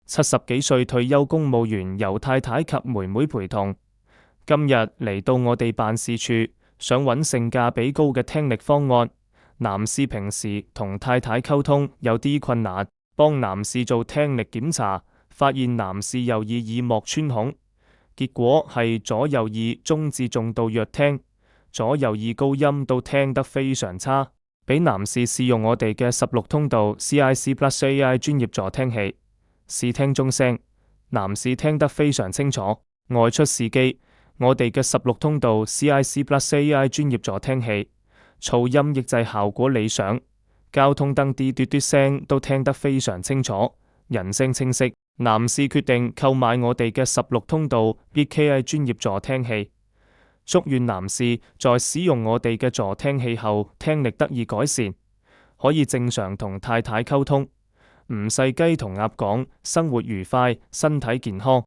70幾歲退休公務員由太太及妹妹陪同，今日嚟到我哋辦事處，想揾性價比高嘅聽力方案。男士平時同太太溝通有啲困難，幫男士做聽力檢查，發現男士右耳耳膜穿孔，結果係左右耳中至重度弱聽，左右耳高音都聽得非常差。俾男士試用我哋嘅16通道 CIC Plus AI 專業助聽器，試聽中聲，男士聽得非常清楚。外出試機，我哋嘅16通道 CIC Plus AI 專業助聽器，噪音抑制效果理想，交通燈啲嘟嘟聲都聽得非常清楚，人聲清晰。男士決定購買我哋嘅16通道 BKI 專業助聽器。祝願男士在使用我哋嘅助聽器後，聽力得以改善，可以正常同太太溝通，唔細雞同鴨講，生活愉快，身體健康。